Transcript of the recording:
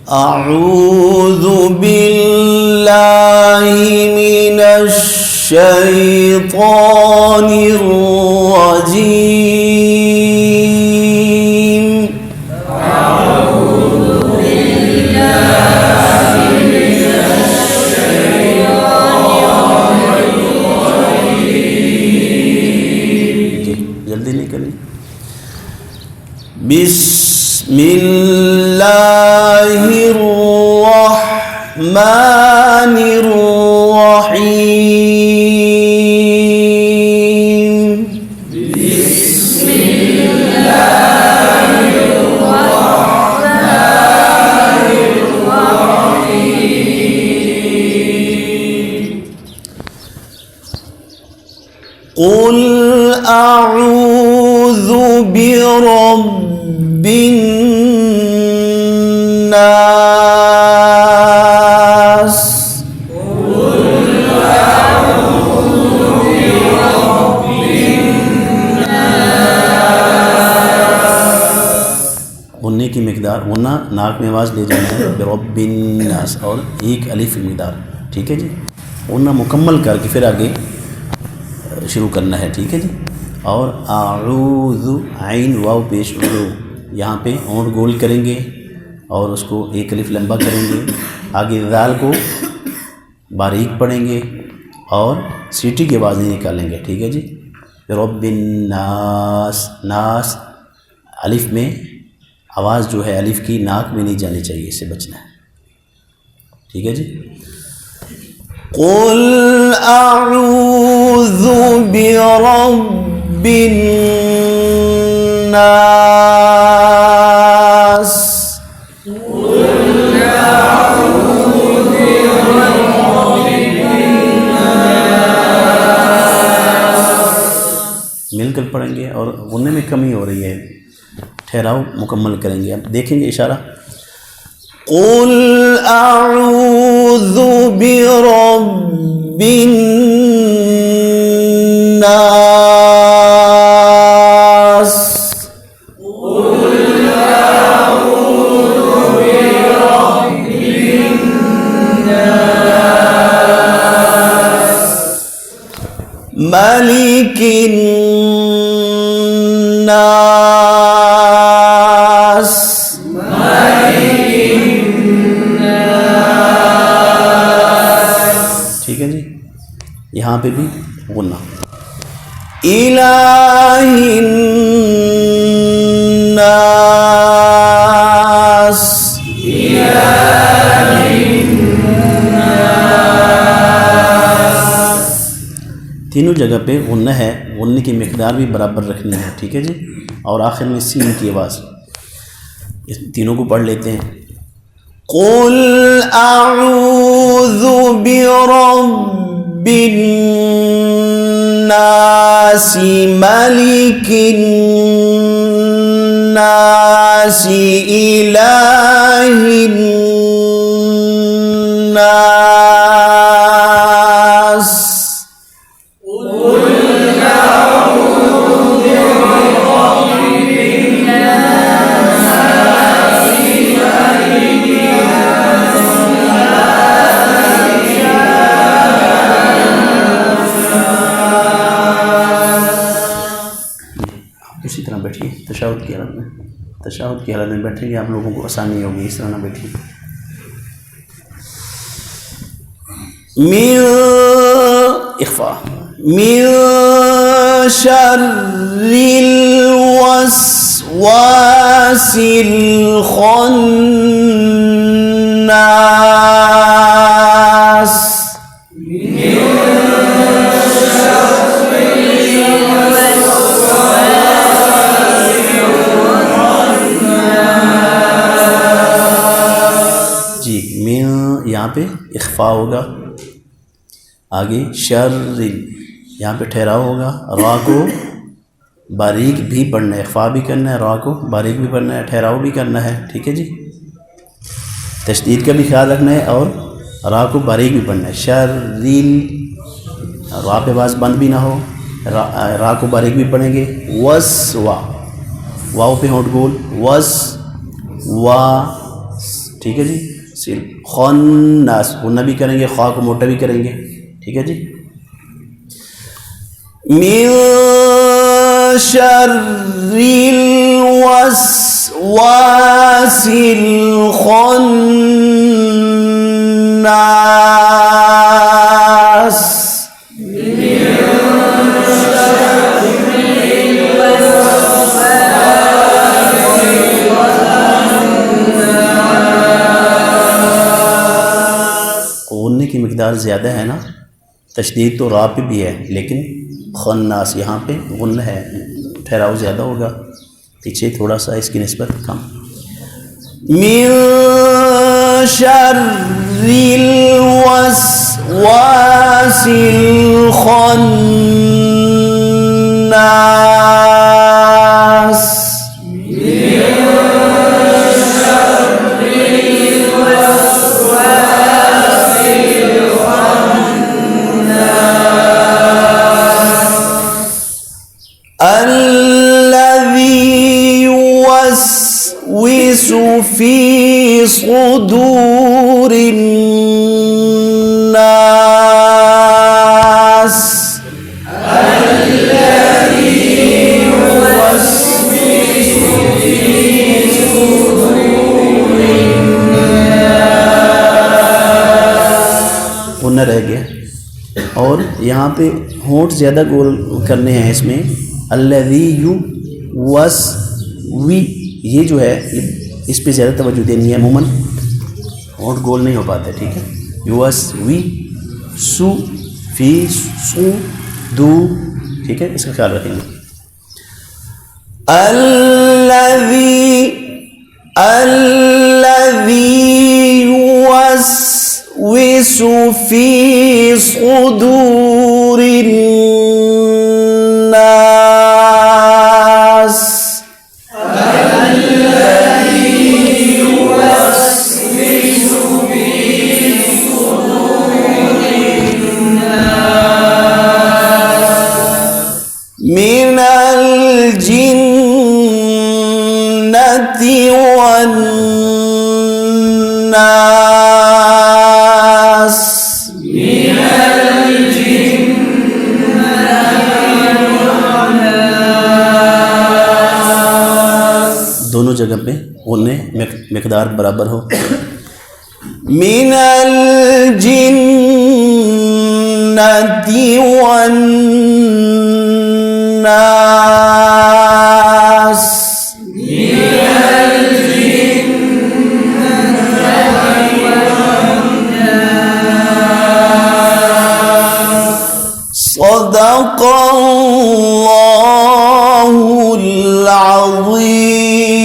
अऊज़ु बिल्लाहि मिनश शैतानिर रजीम। अऊज़ु बिल्लाहि मिनश शैतानिर रजीम। जल्दी नहीं करनी। बिस्मिल्लाहिर्रहमानिर्रहीम। क़ुल अऊज़ु बिरब्बिन नास। उन्ने की मिकदार, उन्ना नाक में आवाज़ ले जाना है, बिरब्बिन नास, और एक अलिफ की मिकदार। ठीक है जी। उन्ना मुकम्मल करके फिर आगे शुरू करना है। ठीक है जी। और आऊज़ु आइन वाव पेश उर्दू, यहाँ पे होंठ गोल करेंगे और उसको एक अलिफ लंबा करेंगे। आगे दाल को बारीक पढ़ेंगे और सीटी की आवाज़ नहीं निकालेंगे। ठीक है जी। रब्बिन नास, नास अलिफ में आवाज़ जो है अलिफ की नाक में नहीं जानी चाहिए, इससे बचना है। ठीक है जी। क़ुल अऊज़ु बिरब्बिन नास। मिलकर पढ़ेंगे और गुन्ने में कमी हो रही है, ठहराव मुकम्मल करेंगे। अब देखेंगे इशारा। क़ुल अऊज़ु बिरब्बिन नास। मलिकिन नास। ठीक है जी। यहाँ पे भी गुन्ना। इलाहिन नास। तीनों जगह पे गुन्ना है, गुन्ने की मिकदार भी बराबर रखनी है। ठीक है जी। और आखिर में सीन की आवाज़। इस तीनों को पढ़ लेते हैं। क़ुल अऊज़ु बिरब्बिन नासी मलिकिन नासी इलाहिन नास। इसी तरह बैठिए, तशहुद की हालत में, तशहुद की हालत में बैठेंगे, आप लोगों को आसानी होगी। इस तरह ना बैठिए। मिन इख्फा मिन शर्रिल वस्वासिल खन्नास। जी, मिन यहाँ पे इख्फा होगा, आगे शर्रिल यहाँ पे ठहराव होगा। रा को बारीक भी पढ़ना है, इख्फा भी करना है, रा को बारीक भी पढ़ना है, ठहराव भी करना है। ठीक है जी। तशदीद का भी ख्याल रखना है और रा को बारीक भी पढ़ना है। शर्रिल, रा पे आवाज़ बंद भी ना हो, रा को बारीक भी पढ़ेंगे। वस वा, वाव पे होंठ गोल, वस वा। ठीक है जी। सिल खन्नास गुन्ना भी करेंगे, ख्वा को मोटा भी करेंगे, ठीक है जी। मिन शर्रिल वस्वासिल खन्नास, गुन्ने की मिकदार ज़्यादा है ना, तशदीद तो रा पे भी है, लेकिन खन्नास यहाँ पे गुन्न है, ठहराव ज़्यादा होगा, पीछे थोड़ा सा इसकी निस्बत कम। मिन शर्रिल वस्वासिल खन्नास, الذي يوسوس في صدور الناس، गुन्ना रह गया। और यहाँ पे होंठ ज़्यादा गोल करने हैं इसमें, अल्लज़ी यू वस वी, ये जो है इस पे ज़्यादा तवज्जो देनी है, अमूमन होंठ गोल नहीं हो पाते, ठीक है। यूवस वी सु फी सु दू, ठीक है, इसका ख्याल रखेंगे। अल्लज़ी युवस्विसु फी सुदूरिन नास, मिनल जिन्नति वन्नास, दोनों जगह पे बोलने मिकदार बराबर हो। मिनल जिन्नति वन्नास, सदक़ल्लाहुल अज़ीम।